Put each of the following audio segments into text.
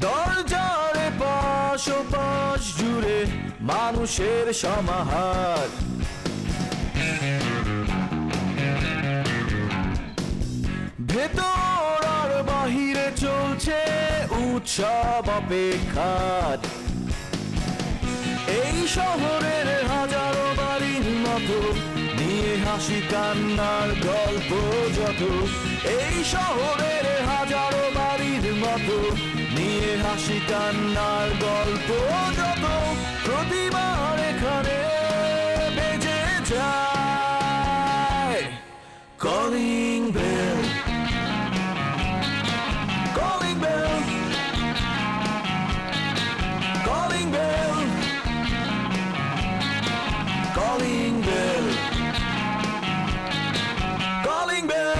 দরজার পাশ ও পাশ জুড়ে মানুষের সমাহার, ভেতর আর বাহিরে চলছে উৎসব অপেক্ষার। এই শহরের হাজারো বাড়ির মতো নিয়ে হাসি কান্নার গল্প যত, এই শহরের হাজারো বাড়ির মতো নিয়ে হাসি কান্নার গল্প যত, প্রতিবার এখানে বেজে যায় calling bell, calling bell, calling bell, calling bell, calling bell.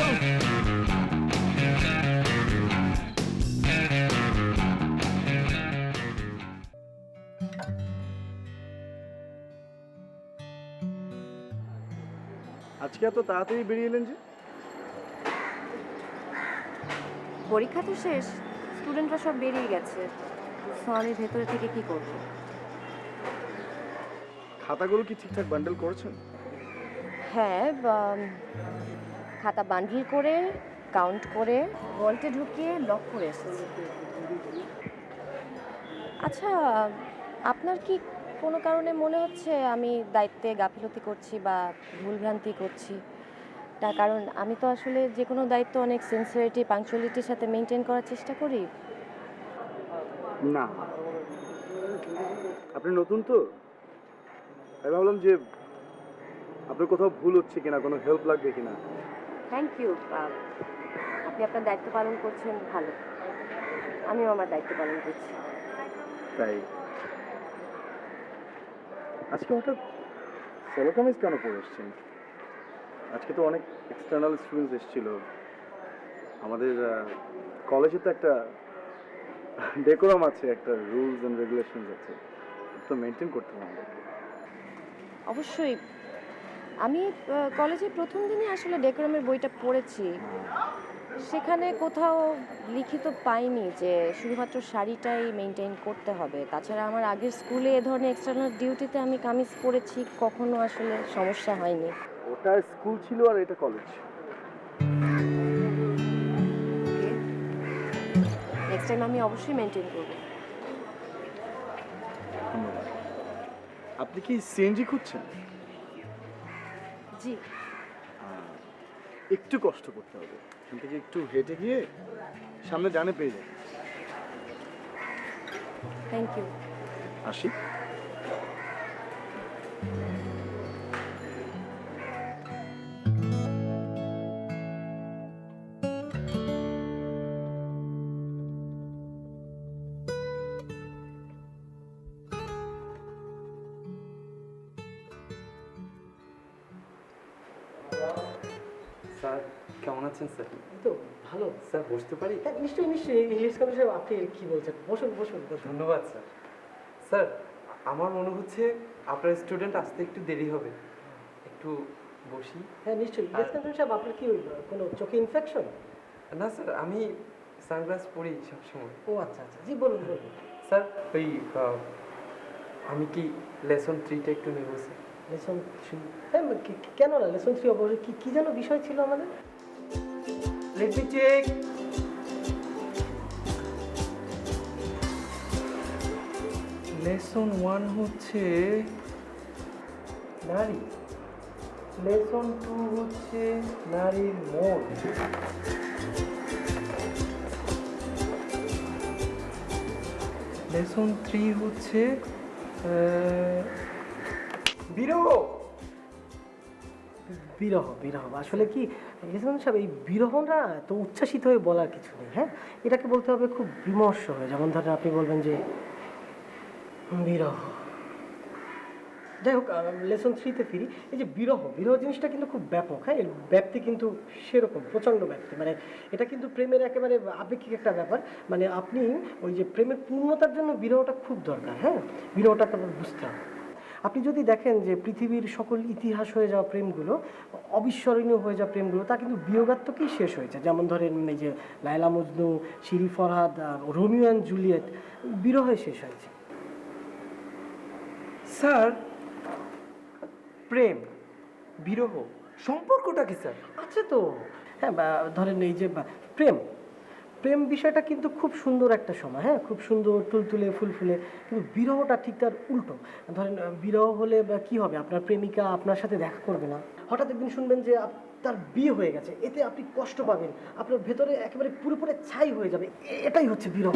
আজকে এত তাড়াতাড়ি বেরিয়ে এলেন যে? পরীক্ষা তো শেষ, স্টুডেন্টরা সব বেরিয়ে গেছে, সো আমি ভেতরে থেকে কি করব? খাতাগুলো কি ঠিকঠাক বান্ডেল করেছেন? হ্যাঁ, খাতা বান্ডিল করে কাউন্ট করে ভল্টে ঢুকিয়ে লক করে এসেছি। আচ্ছা, আপনার কি কোনো কারণে মনে হচ্ছে আমি দায়িত্বে গাফিলতি করছি বা ভুলভ্রান্তি করছি? তার কারণ আমি তো আসলে যে কোনো দায়িত্ব অনেক সিনসিয়ারিটি পাংচুয়ালিটির সাথে মেনটেন করার চেষ্টা করি। না, আপনি নতুন তো, আমি ভাবলাম যে আপনার কোথাও ভুল হচ্ছে কিনা, কোনো হেল্প লাগবে কিনা। থ্যাংক ইউ, আপনি আপনার দায়িত্ব পালন করছেন, ভালো। আমিও আমার দায়িত্ব পালন করছি। তাই আজকে হঠাৎ সোলো কামিজ কেন পরে এসছেন? আজকে তো অনেক এক্সটার্নাল স্টুডেন্টস এসেছিল। আমাদের কলেজে তো একটা ডেকোরাম আছে, একটা রুলস অ্যান্ড রেগুলেশনস আছে, তো মেনটেন করতে হবে আমাদেরকে। অবশ্যই, আমি কলেজে প্রথম দিনে আসলে ডেকোরামের বইটা পড়েছি, সেখানে কোথাও লিখিত পাইনি যে শুধুমাত্র শাড়িটাই মেনটেন করতে হবে। তাছাড়া আমার আগের স্কুলে এ ধরনের এক্সটার্নাল ডিউটিতে আমি কামিজ পরেছি, কখনো আসলে সমস্যা হয়নি। ওটা স্কুল ছিল আর এটা কলেজ। নেক্সট টাইম আমি অবশ্যই মেনটেন করব। আপনি কি সিএনজি খুঁজছেন? জি। একটু কষ্ট করতে হবে, এখান থেকে একটু হেঁটে গিয়ে সামনে ডানে পেয়ে যাবেন। Thank you. আসি। স্যার কেমন আছেন স্যার? তো ভালো স্যার বসতে পারি? হ্যাঁ, নিশ্চয়ই নিশ্চয়ই। ইংলিশ কলেজ সাহেব, আপনি কি বলছেন? বসুন বসুন বসুন। ধন্যবাদ স্যার। স্যার আমার মনে হচ্ছে আপনার স্টুডেন্ট আসতে একটু দেরি হবে, একটু বসি। হ্যাঁ নিশ্চয়ই। ইংলিশ কলেজ সাহেব, আপনার কি কোনো চোখে ইনফেকশন? না স্যার, আমি সানগ্লাস পরি সবসময়। ও আচ্ছা আচ্ছা, জি বলুন বলুন। স্যার ওই আমি কি লেসন 3টা একটু নেব স্যার? লেসন 3? হ্যাঁ, কেন না, লেসন 3 অবশ্যই। কি যেন বিষয় ছিল আমাদের? Let me check. লেসন 1 হচ্ছে নারী, লেসন 2 হচ্ছে নারীর মন, লেসন 3 হচ্ছে বিরহ। বিরহ। বিরহ আসলে কি লেসন সাহেব, এই বিরহটা তো উচ্ছ্বাসিত হয়ে বলার কিছু নেই। হ্যাঁ, এটাকে বলতে হবে খুব বিমর্ষ হয়ে। যেমন ধরেন আপনি বলবেন যে বিরহ। যাই হোক, লেসন 3-তে ফিরি। এই যে বিরহ, বিরহ জিনিসটা কিন্তু খুব ব্যাপক। হ্যাঁ, এর ব্যাপ্তি কিন্তু সেরকম প্রচণ্ড ব্যাপ্তি। মানে এটা কিন্তু প্রেমের একেবারে আপেক্ষিক একটা ব্যাপার। মানে আপনি ওই যে প্রেমের পূর্ণতার জন্য বিরহটা খুব দরকার। হ্যাঁ, বিরহটা আপনার বুঝতে হবে। আপনি যদি দেখেন যে পৃথিবীর সকল ইতিহাস হয়ে যাওয়া প্রেমগুলো, অবিস্মরণীয় হয়ে যাওয়া প্রেমগুলো, তা কিন্তু বিয়োগাত্মকেই শেষ হয়েছে। যেমন ধরেন এই যে Laila Majnu, Shirin Farhad, Romeo and Juliet বিরহে শেষ হয়েছে। স্যার, প্রেম বিরহ সম্পর্কটা কি স্যার? আছে তো, হ্যাঁ, ধরেন এই যে প্রেম প্রেম বিষয়টা কিন্তু খুব সুন্দর একটা সময়, হ্যাঁ, খুব সুন্দর তুলতুলে ফুলফুলে। কিন্তু বিরহটা ঠিক তার উল্টো। ধরেন বিরহ হলে কি হবে, আপনার প্রেমিকা আপনার সাথে দেখা করবে না, হঠাৎ একদিন শুনবেন যে তার বিয়ে হয়ে গেছে, এতে আপনি কষ্ট পাবেন, আপনার ভেতরে একেবারে পুরোপুরি ছাই হয়ে যাবে। এটাই হচ্ছে বিরহ।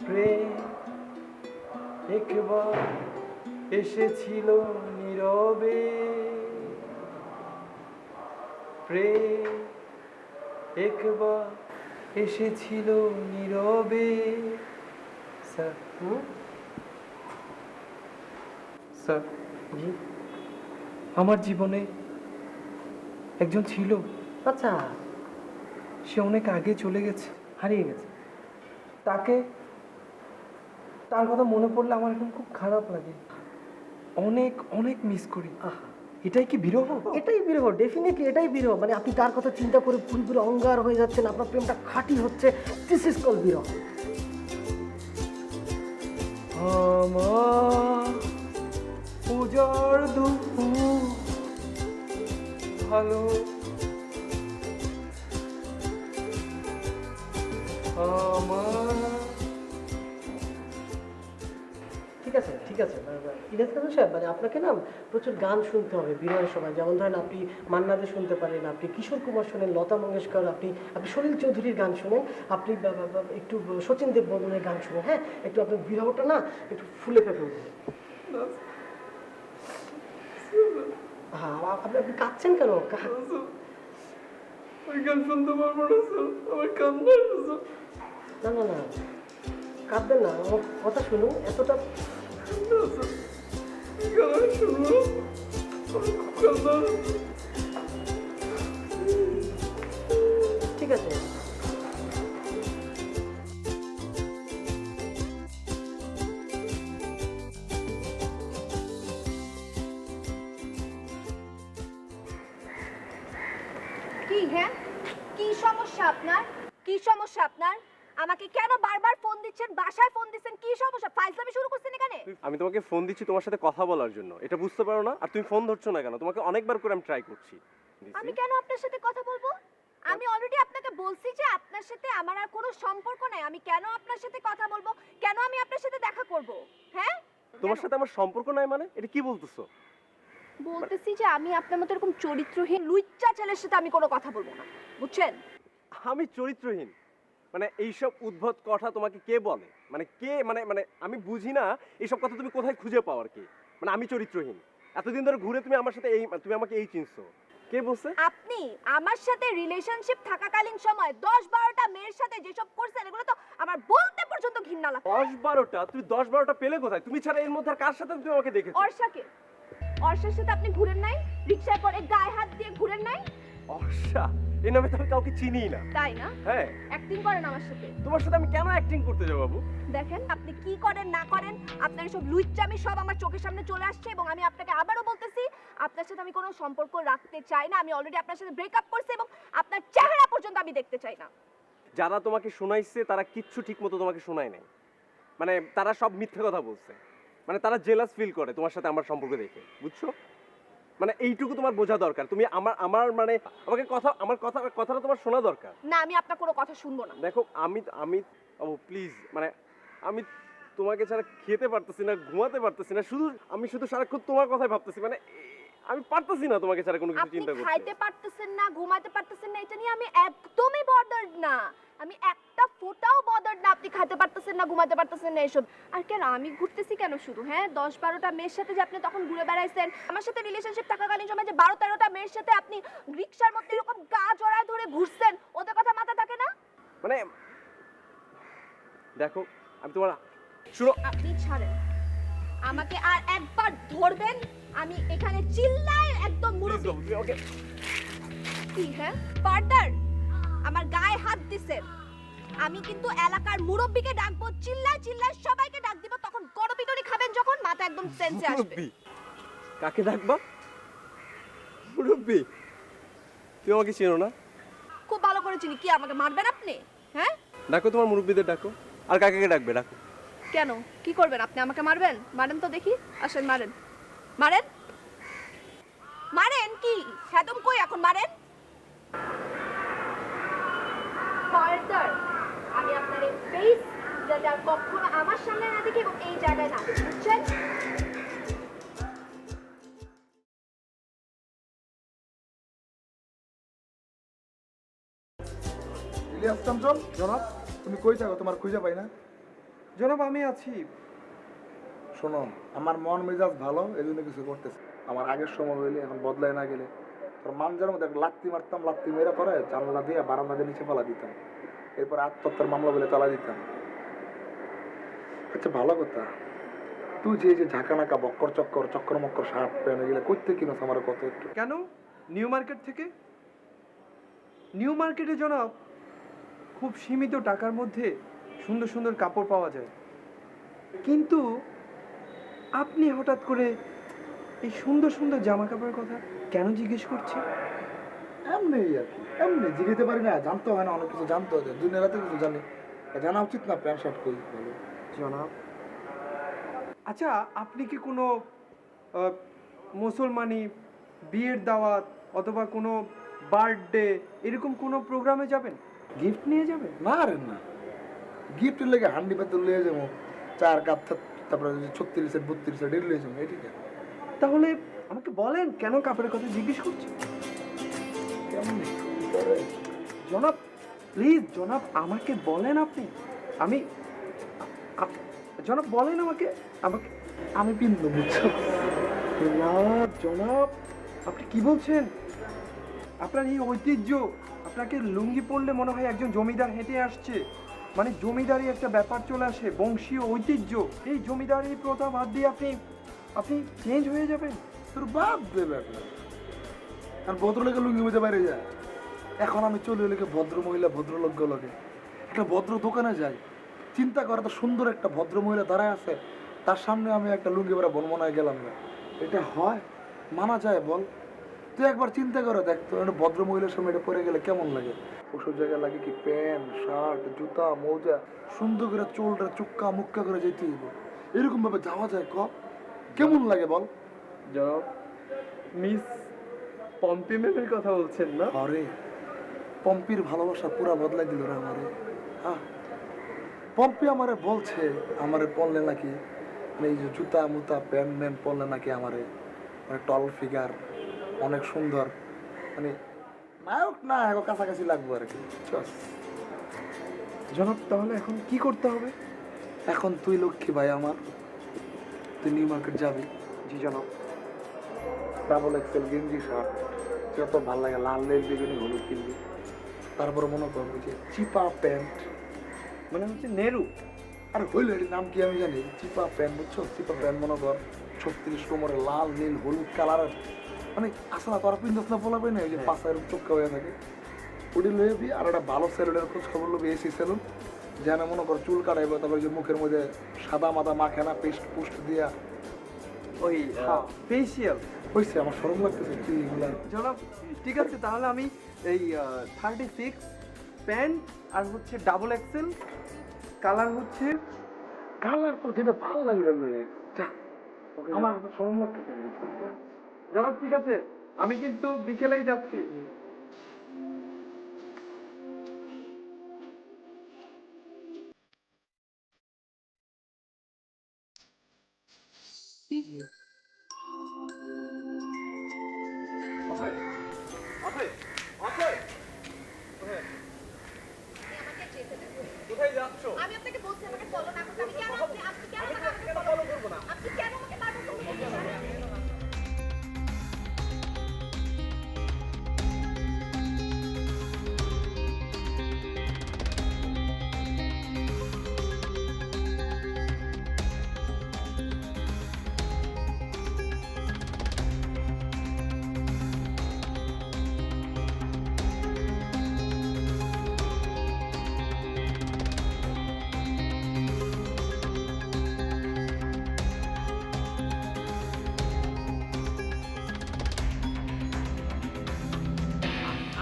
প্রেম একবার এসেছিল নীরবে, প্রেম একবার এসেছিল নীরবে। স্যার, স্যার, জি, আমার জীবনে একজন ছিল, আচ্ছা, সে অনেক আগে চলে গেছে, হারিয়ে গেছে। তার কথা মনে পড়লে আমার এখন খুব খারাপ লাগে, অনেক অনেক মিস করি। আহা, এটাই কি বিরহ? এটাই বিরহ, ডেফিনেটলি এটাই বিরহ। মানে আপনি তার কথা চিন্তা করে পুরোপুরি অঙ্গার হয়ে যাচ্ছেন, আপনার প্রেমটা খাঁটি হচ্ছে। দিস ইজ কল বিরহ। আমার পূজার দুপুর ভালো, আমার ঠিক আছে, ঠিক আছে ইনাজ খান সাহেব, মানে আপনাকে না প্রচুর গান শুনতে হবে বিরহের সময়। যেমন ধরেন আপনি মান্না দে শুনতে পারেন, আপনি কিশোর কুমার শোনেন, লতা মঙ্গেশকর, আপনি সলিল চৌধুরীর গান শুনেন, আপনি একটু শচীন দেব বর্মনের গান শুনেন, হ্যাঁ, একটু আপনার বিরহটা না একটু ফুলে ফেপে উঠবে। হ্যাঁ, আপনি কাঁদছেন কেন? ওই গান শুনতে পারবো না স্যার, আমার কান্না এসেছে। না না না, কাঁদবেন না, আমার কথা শুনুন। এতটা ঠিক আছে। কি হ্যাঁ, কি সমস্যা আপনার? কি সমস্যা আপনার? আমাকে কেন বারবার ফোন দিচ্ছেন? বাসায় ফোন দিচ্ছেন, কি সমস্যা? ফাইজলামি শুরু করছেন এখানে? আমি তোমাকে ফোন দিচ্ছি তোমার সাথে কথা বলার জন্য, এটা বুঝতে পারো না? আর তুমি ফোন ধরছো না কেন? তোমাকে অনেকবার করে আমি ট্রাই করছি। আমি কেন আপনার সাথে কথা বলবো? আমি অলরেডি আপনাকে বলছি যে আপনার সাথে আমার আর কোনো সম্পর্ক নাই। আমি কেন আপনার সাথে কথা বলবো? কেন আমি আপনার সাথে দেখা করব? হ্যাঁ, তোমার সাথে আমার সম্পর্ক নাই মানে? এটা কি বলতেছো? বলতেছি যে আমি আপনার মতো এরকম চরিত্রহীন লুচ্চা ছেলের সাথে আমি কোনো কথা বলবো না, বুঝছেন? আমি চরিত্রহীন? মানে এইসব উদ্ভট কথা তোমাকে কে বলে? মানে কে, মানে মানে আমি বুঝি না এইসব কথা তুমি কোথায় খুঁজে পাও আর কি। মানে আমি চরিত্রহীন? এতদিন ধরে ঘুরে তুমি আমার সাথে তুমি আমাকে এই চিনছো, কে বলছে? আপনি আমার সাথে রিলেশনশিপ থাকাকালীন সময় 10-12টা মেয়ের সাথে যেসব করছেন এগুলো তো আমার বলতে পর্যন্ত ঘৃণা লাগে। 10-12টা? তুমি 10-12টা পেলে কোথায়? তুমি ছাড়া এর মধ্যে আর কার সাথে তুমি আমাকে দেখেছো? অর্ষাকে, অর্ষার সাথে আপনি ঘুরেন নাই? রিকশায় করে গায়ে হাত দিয়ে ঘুরেন নাই? অর্ষা? এই নামে তো আমি কাউকে চিনিই না। তাই না? হ্যাঁ। অ্যাক্টিং করেন আমার সাথে। তোমার সাথে আমি কেন অ্যাক্টিং করতে যাবো বাবু? দেখেন আপনি কি করেন না করেন, আপনার সব লুচ্চামি সব আমার চোখের সামনে চলে আসছে এবং আমি আপনাকে আবারও বলতেছি আপনার সাথে আমি কোনো সম্পর্ক রাখতে চাই না। আমি অলরেডি আপনার সাথে ব্রেকআপ করছি এবং আপনার চেহারা পর্যন্ত আমি দেখতে চাই না। যারা তোমাকে শোনাইছে তারা কিচ্ছু ঠিক মতো তোমাকে শোনায় নাই। মানে তারা সব মিথ্যে কথা বলছে। মানে তারা জেলাস ফিল করে তোমার সাথে আমার সম্পর্ক দেখে, বুঝছো? মানে এইটুকু তোমার বোঝা দরকার। তুমি আমার মানে আমাকে কথাটা তোমার শোনা দরকার। না, আমি আপনার কোনো কথা শুনবো না। দেখো আমি ও প্লিজ, মানে আমি তোমাকে ছাড়া খেতে পারতেছি না, ঘুমাতে পারতেছি না, আমি শুধু সারাক্ষণ তোমার কথাই ভাবতেছি। মানে আমি পারতেছি না তোমাকে ছাড়া কোনো কিছু আপনি চিন্তা করতে। খাইতে পারতেছেন না, ঘুমাতে পারতেছেন না, এটা নিয়ে আমি একদমই বদার্ড না। আমি একটা ফোঁটাও বদার্ড না আপনি খাইতে পারতেছেন না, ঘুমাতে পারতেছেন না এসব। আর কেন আমি ঘুরতেছি কেন শুধু? হ্যাঁ, 10-12টা মেয়ের সাথে যে আপনি তখন ঘুরে বেড়াইছেন, আমার সাথে রিলেশনশিপ থাকাকালীন সময় যে 12-13টা মেয়ের সাথে আপনি রিকশার মধ্যে এরকম গা জড়ায় ধরে ঘুরছেন, ওদের কথা মাথা থাকে না? মানে দেখো আমি তোমার শুনো। আপনি ছাড়েন আমাকে, আর একবার ধরবেন আমি এখানে চিল্লাই একদম মুরব্বি। ওকে কি হ্যাঁ ফার্দার আমার গায়ে হাত দিছেন, আমি কিন্তু এলাকার মুরব্বিকে ডাকবো, চিল্লায় চিল্লায় সবাইকে ডাক দিব, তখন গণপিটুনি খাবেন যখন মাথা একদম সেন্সে আসবে। মুরব্বি কাকে ডাকবা? মুরব্বি তুই আমাকে চেনো না? খুব ভালো করে চিনি। কি আমাকে মারবেন আপনি? হ্যাঁ, ডাকো তোমার মুরব্বিদের ডাকো। আর কাকে ডাকবে ডাকো। কেন কি করবেন আপনি? আমাকে মারবেন? মারেন তো দেখি, আসেন মারেন, মারেন মারেন। কি একদম কই এখন মারেন। খবরদার আমি আপনার এই ফেস যাতে আর কখনো আমার সামনে না দেখি এবং এই জায়গায় না দেখি, বুঝছেন? ইলিয়াস কাঞ্চন, জনাব তুমি কই থাকো? তোমার খুঁজে পাই না। জনাব আমি আছি। শোনো, আমার মন মেজাজ ভালো, এই জন্য কিছু করতেছে। আমার আগের সময় হইলে এখন বদলায় না গেলে তোর মানজার মধ্যে একটা লাত্তি মারতাম, লাত্তি মেরা করে জানলা দিয়ে বারান্দা দিয়ে নিচে ফেলা দিতাম, এরপর আত্মহত্যার মামলা বলে চালা দিতাম। আচ্ছা ভালো কথা, তুই যে ঝাঁকা নাকা বক্কর চক্কর চক্কর মক্কর শার্ট প্যান্ট এগুলো করতে কিনো আমার কত একটু। কেন? নিউ মার্কেট থেকে। নিউ মার্কেটে জনাব খুব সীমিত টাকার মধ্যে সুন্দর সুন্দর কাপড় পাওয়া যায়, কিন্তু আপনি হঠাৎ করে এই সুন্দর সুন্দর জামা কাপড়ের কথা কেন জিজ্ঞেস করছেন? এমনি আর কি, এমনি জিজ্ঞেতে পারি না, জানতে হয় না, অনেক কিছু জানতে হয়, দুনিয়া রাতে কিছু জানি, জানা উচিত না প্যান্ট শার্ট করি ভালো। জনাব আচ্ছা, আপনি কি কোনো মুসলমানি বিয়ের দাওয়াত অথবা কোনো বার্থডে এরকম কোনো প্রোগ্রামে যাবেন? গিফট নিয়ে যাবেন? না রে না, গিফটের লেগে হান্ডি পাতে লিয়ে যাবো, 4 কাপ, তারপরে 36 32 এর লিয়ে যাবো, এটি কেন? তাহলে আমাকে বলেন কেন কাপড়ের কথা জিজ্ঞেস করছেন? কেমন জনাব প্লিজ, জনাব আমাকে বলেন। আপনি আমি জনাব বলেন আমাকে আমাকে আমি পিন্দু বুঝছো না জনাব, আপনি কি বলছেন? আপনার এই ঐতিহ্য, আপনাকে লুঙ্গি পরলে মনে হয় একজন জমিদার হেঁটে আসছে, মানে জমিদারি একটা ব্যাপার চলে আসে, বংশীয় ঐতিহ্য। এই জমিদারি প্রথা বাদ দিয়ে আপনি চেঞ্জ হয়ে যাবেন। তোর বাপ দেবে এখন, আর ভদ্রলোকে লুঙ্গি বুঝতে পারে যায়। এখন আমি চলে এলে ভদ্র মহিলা ভদ্রলোক লগে একটা ভদ্র দোকানে যাই, চিন্তা করে তো সুন্দর একটা ভদ্র মহিলা দাঁড়ায় আছে, তার সামনে আমি একটা লুঙ্গি পরা বনমনায় গেলাম না, এটা হয়? মানা যায় বল? তুই একবার চিন্তা করে দেখ তো, একটা ভদ্র মহিলার সামনে এটা পরে গেলে কেমন লাগে? ওসব জায়গায় লাগে কি প্যান্ট শার্ট জুতা মোজা, সুন্দর করে চুলটা চুক্কা মুক্কা করে যেতে হইব, এরকম ভাবে যাওয়া যায় ক? কেমন লাগে বল? জনাব মিস পম্পি ম্যামের কথা বলছেন না? আরে পম্পির ভালোবাসা পুরা বদলাই দিল রে আমারে। হ্যাঁ, পম্পি আমারে বলছে, আমারে পড়লে নাকি এই যে জুতা মুতা প্যান্ট ম্যান পড়লে নাকি আমারে মানে টল ফিগার অনেক সুন্দর, মানে নায়ক না এখন কাছাকাছি লাগবো আর কি। জনাব তাহলে এখন কি করতে হবে? এখন তুই লক্ষ্মী ভাই আমার, তুই নিউ মার্কেট যাবি। জি জনাব। ডাবল এক্সেল গেঞ্জি শার্ট যত ভালো লাগে, লাল নীল বেগুনি হলুদ কিনবি। তারপরে মনে করবো যে চিপা প্যান্ট, মানে হচ্ছে নেরু। আর হইলো এটির নাম কি আমি জানি, চিপা প্যান্ট, বুঝছো? চিপা প্যান্ট মনে কর 36 কোমরে লাল নীল হলুদ কালারের, মানে আসে না তোরা পিন্দাস না বলাবে না, ওই যে পাশার চোখা হয়ে থাকে, ওটি লয়ে বি। আর একটা ভালো সেলুনের খোঁজ খবর লবি, এসি সেলুন, যেন মনে কর চুল কাটাইবো, তারপরে যে মুখের মধ্যে সাদা মাদা মাখে না পেস্ট পুস্ট দিয়া, ওই ফেসিয়াল হয়েছে। আমার সরম লাগতেছে তুই এগুলা। জনাব ঠিক আছে, তাহলে আমি এই 36 প্যান্ট আর হচ্ছে ডাবল এক্সেল, কালার হচ্ছে কালার তো যেটা ভালো লাগবে আমার সরম লাগতেছে। জনাব ঠিক আছে, আমি কিন্তু বিকেলেই যাচ্ছি। কোথায় যাচ্ছ? আমি আপনাকে বলছি আমাকে ফলো না করতে। আমি কেন আপনি কেন আমাকে ফলো করব না? আপনি কেন আমাকে বারবার ফলো করছেন?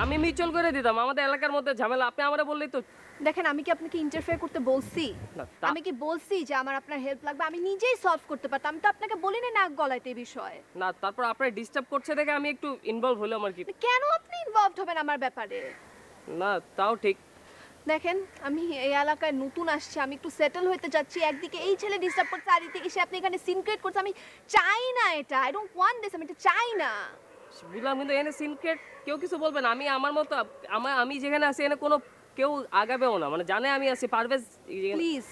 আমি মিউচুয়াল করে দিতাম, আমাদের এলাকার মধ্যে ঝামেলা, আপনি আমারে বললেই তো। দেখেন আমি কি আপনাকে ইন্টারফেয়ার করতে বলছি? না, আমি কি বলছি যে আমার আপনার হেল্প লাগবে? আমি নিজেই সলভ করতে পারতাম। আমি তো আপনাকে বলিনি নাক গলাইতে এই বিষয়ে। না, তারপর আপনার ডিস্টার্ব করছে দেখে আমি একটু ইনভলভ হলাম আর কি। কেন আপনি ইনভলভড হবেন আমার ব্যাপারে? না, তাও ঠিক। দেখেন আমি এই এলাকায় নতুন আসছি, আমি একটু সেটেল হতে যাচ্ছি। একদিকে এই ছেলে ডিস্টার্ব করছে, আর এদিকে এসে আপনি এখানে সিন ক্রিয়েট করছে। আমি চাই না এটা, আই ডোন্ট ওয়ান্ট দিস, আমি এটা চাই না। বুঝলাম, কিন্তু এখানে সিনক্রেট কেউ কিছু বলবে না। আমি আমার মতো, আমি যেখানে আছি এখানে কোনো কেউ আগাবেও না, মানে জানে আমি আছি। পারভেজ প্লিজ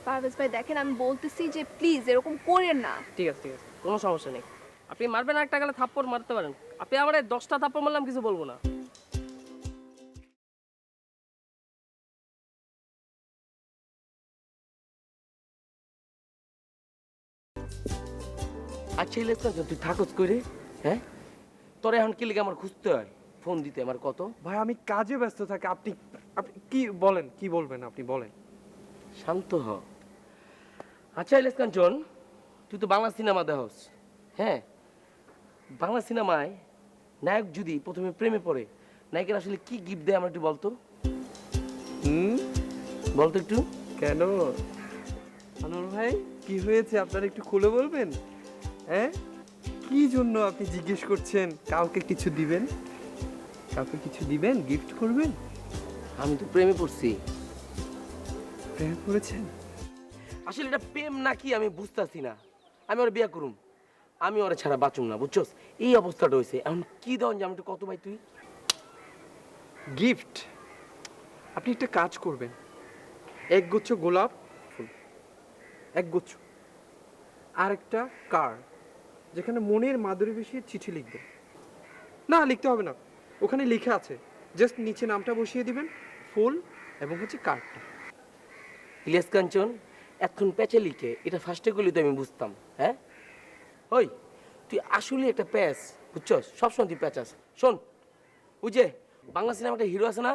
পারভেজ ভাই, দেখেন আমি বলতেছি যে প্লিজ এরকম করেন না। ঠিক আছে, ঠিক আছে, কোনো সমস্যা নেই। আপনি মারবেন একটা গেলে থাপ্পড় মারতে পারেন। আপনি আমার 10টা থাপ্পড় মারলাম, কিছু বলবো না। আচ্ছা ইলেকশন তুই থাকস করে, হ্যাঁ? তোর এখন কি লিগে আমার খুঁজতে হয়, ফোন দিতে আমার কত? ভাই আমি কাজে ব্যস্ত থাকি, আপনি আপনি কি বলেন, কি বলবেন আপনি বলেন। শান্ত হ। আচ্ছা ইলেকশন চন, তুই তো বাংলা সিনেমা দেখস, হ্যাঁ? বাংলা সিনেমায় নায়ক যদি প্রথমে প্রেমে পড়ে, নায়কের আসলে কি গিফট দেয় আমার একটু বলতো। বলতো একটু। কেন আনোয়ার ভাই, কি হয়েছে আপনারা একটু খুলে বলবেন? হ্যাঁ, কি জন্য আপনি জিজ্ঞেস করছেন? কাউকে কিছু দিবেন? কাউকে কিছু দিবেন, গিফট করবেন? আমি তো প্রেমে পড়ছি। প্রেম করেছেন? আসলে এটা প্রেম নাকি আমি বুঝতেছি না। আমি ওর বিয়ে করুম, আমি ওরা ছাড়া বাঁচুম না, বুঝছস? এই অবস্থাটা হয়েছে, এখন কি দেওয়ান যে আমি একটু কত ভাই তুই? গিফট? আপনি একটা কাজ করবেন, একগুচ্ছ গোলাপ ফুল, একগুচ্ছ, আর একটা কার্ড যেখানে মনের মাধুরী বেশি চিঠি লিখবেন। না লিখতে হবে না, ওখানে লেখা আছে, জাস্ট নিচে নামটা বসিয়ে দিবেন, ফুল এবং হচ্ছে কার্ডটা। ইলিয়াস কাঞ্চন এতক্ষণ প্যাচে লিখে এটা ফার্স্টে করলে তো আমি বুঝতাম, হ্যাঁ? ওই তুই আসলে একটা প্যাচ, বুঝছস? সবসময় তুই প্যাচাস। শোন, ওই যে বাংলা সিনেমাটা হিরো আছে না,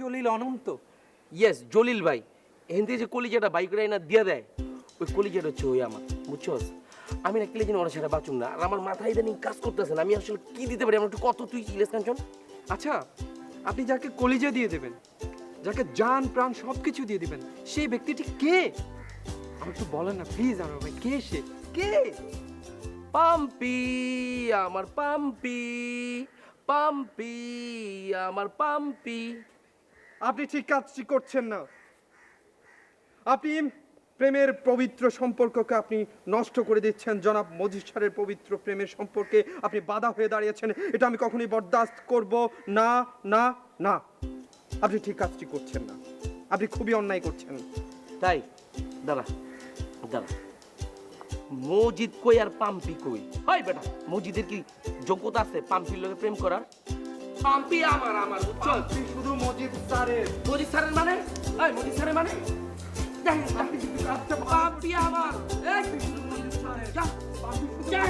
জলিল অনন্ত। ইয়েস, জলিল ভাই। এখান থেকে যে কলিজাটা বাইক রাইনা দিয়ে দেয়, ওই কলিজাটা হচ্ছে ওই আমার, বুঝছস? আমি না কিলে যেন ওরা সেটা বাঁচুম না, আর আমার মাথায় ইদানিং কাজ করতেছে না। আমি আসলে কি দিতে পারি আমার একটু কত তুই, ইলিয়াস কাঞ্চন? আচ্ছা, আপনি যাকে কলিজা দিয়ে দেবেন, যাকে জান প্রাণ সবকিছু দিয়ে দিবেন, সেই ব্যক্তিটি কে? আমার একটু বলেন না প্লিজ আনোয়ার ভাই, কে সে? কে? পাম্পি, আমার পাম্পি, পাম্পি, আমার পাম্পি। আপনি ঠিক কাজটি করছেন না। আপনি প্রেমের পবিত্র সম্পর্ককে আপনি নষ্ট করে দিচ্ছেন। জনাব মজিদ স্যারের পবিত্র প্রেমের সম্পর্কে আপনি বাধা হয়ে দাঁড়িয়েছেন। এটা আমি কখনোই বরদাস্ত করব না, না, না। আপনি ঠিক কাজটি করছেন না, আপনি খুবই অন্যায় করছেন। তাই দাঁড়া দাঁড়া, মজিদ কই আর পাম্পি কই? হয় বেটা, মজিদের কি যোগ্যতা আছে পাম্পির লগে প্রেম করার? পাম্পি আমার, আমার বুঝছো? শুধু মজিদ স্যারের। মজিদ স্যারের মানে? এই মজিদ স্যারের মানে? পাম্পি আমার। এই যা, যা,